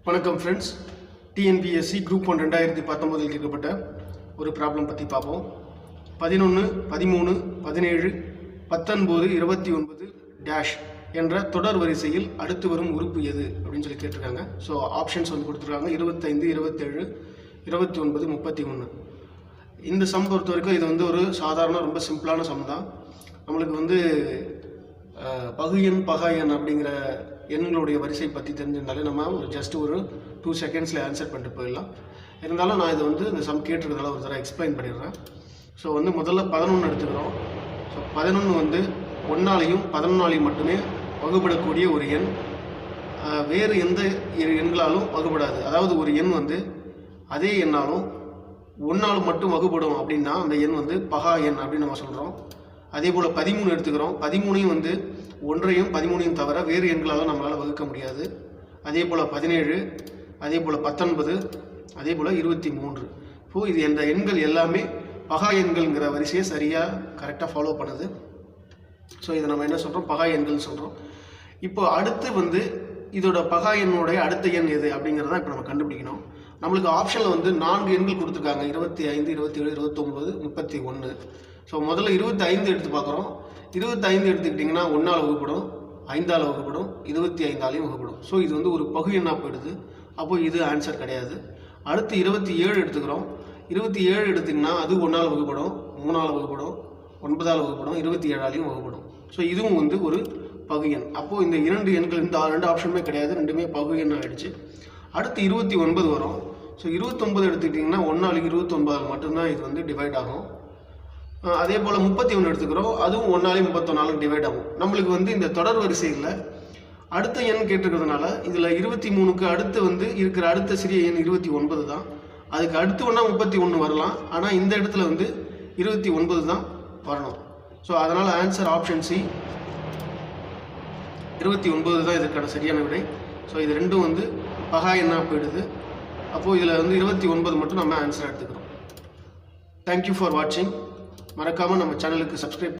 வணக்கம் friends, TNPSC group 1 2019 கேட்கப்பட்ட ஒரு ப்ராப்ளம் பற்றி பார்ப்போம். 11, 13, 17, 19, 29 டேஷ் என்ற தொடர் வரிசையில் அடுத்து வரும் உறுப்பு எது அப்படின்னு சொல்லி கேட்டிருக்காங்க. ஸோ ஆப்ஷன்ஸ் வந்து கொடுத்துருக்காங்க 25, 27, 29, 31. இந்த சம் பொறுத்த வரைக்கும் இது வந்து ஒரு சாதாரண ரொம்ப சிம்பிளான சம் தான். நம்மளுக்கு வந்து பகு எண் பகா எண் அப்படிங்கிற எண்களுடைய வரிசை பற்றி தெரிஞ்சிருந்தாலே நம்ம ஜஸ்ட் ஒரு 2 செகண்ட்ஸில் ஆன்சர் பண்ணிட்டு போயிடலாம். இருந்தாலும் நான் இதை வந்து இந்த சம் கேட்டிருக்கிறதால ஒரு தடவை எக்ஸ்பிளைன் பண்ணிடுறேன். ஸோ வந்து முதல்ல 11 எடுத்துக்கிறோம். ஸோ 11 வந்து 1ஆலையும் 11ஆலையும் மட்டுமே வகுப்படக்கூடிய ஒரு எண். வேறு எந்த எண்களாலும் வகுப்படாது. அதாவது ஒரு எண் வந்து அதே எண்ணாலும் 1ஆல் மட்டும் வகுப்படும் அப்படின்னா அந்த எண் வந்து பகா எண் அப்படின்னு நம்ம சொல்கிறோம். அதே போல் 13 எடுத்துக்கிறோம். 13ஐயும் வந்து 1ஐயும் 13ஐயும் தவிர வேறு எண்களால் நம்மளால் வகுக்க முடியாது. அதே போல் 17, அதே போல் 19, அதே போல் 23. இப்போது இது இந்த எண்கள் எல்லாமே பகா எண்கள்ங்கிற வரிசையை சரியாக கரெக்டாக ஃபாலோ பண்ணுது. ஸோ இதை நம்ம என்ன சொல்கிறோம், பகா எண்கள் சொல்கிறோம். இப்போ அடுத்து வந்து இதோட பகா எண்ணுடைய அடுத்த எண் எது அப்படிங்கிறத இப்போ நம்ம கண்டுபிடிக்கணும். நம்மளுக்கு ஆப்ஷனில் வந்து 4 எண்கள் கொடுத்துருக்காங்க, 25, 27, 29, 31. ஸோ முதல்ல 25 எடுத்து பார்க்குறோம். 25 எடுத்துக்கிட்டிங்கன்னா 1ஆல் வகுப்படும், 5ஆல் வகுப்படும், 25ஆலையும் வகுப்படும். ஸோ இது வந்து ஒரு பகு எண்ணாக போயிடுது. அப்போது இது ஆன்சர் கிடையாது. அடுத்து 27 எடுத்துக்கிறோம். 27 எடுத்திங்கன்னா அது 1ஆல் வகுப்படும், 3ஆல் வகுப்படும், 9ஆல் வகுப்படும், 27ஆலையும் வகுப்படும். ஸோ இதுவும் வந்து ஒரு பகு எண். அப்போது இந்த 2 எண்கள் இந்த 2 ஆப்ஷனுமே கிடையாது, ரெண்டுமே பகு எண் ஆகிடுச்சு. அடுத்து 29 வரும். ஸோ 29 எடுத்துக்கிட்டிங்கன்னா 1ஆல் 29ஆல் மட்டும்தான் இது வந்து டிவைட் ஆகும். அதே போல் 31 எடுத்துக்கிறோம். அதுவும் 1ஆலையும் 31ஆலும் டிவைட் ஆகும். நம்மளுக்கு வந்து இந்த தொடர் வரிசையில் அடுத்த எண் கேட்டிருக்கிறதுனால இதில் 23க்கு அடுத்து வந்து இருக்கிற அடுத்த சிறிய எண் 29 தான். அதுக்கு அடுத்து வேணா 31 வரலாம். ஆனால் இந்த இடத்துல வந்து 29 தான் வரணும். ஸோ அதனால் ஆன்சர் ஆப்ஷன் சி 29 தான் இதற்கான சரியான விடை. ஸோ இது ரெண்டும் வந்து பகா எண்ணாக போயிடுது. அப்போது இதில் வந்து 29 மட்டும் நம்ம ஆன்சர் எடுத்துக்கிறோம். தேங்க்யூ ஃபார் வாட்சிங். மறக்காமல் நம்ம சேனலுக்கு சப்ஸ்கிரைப்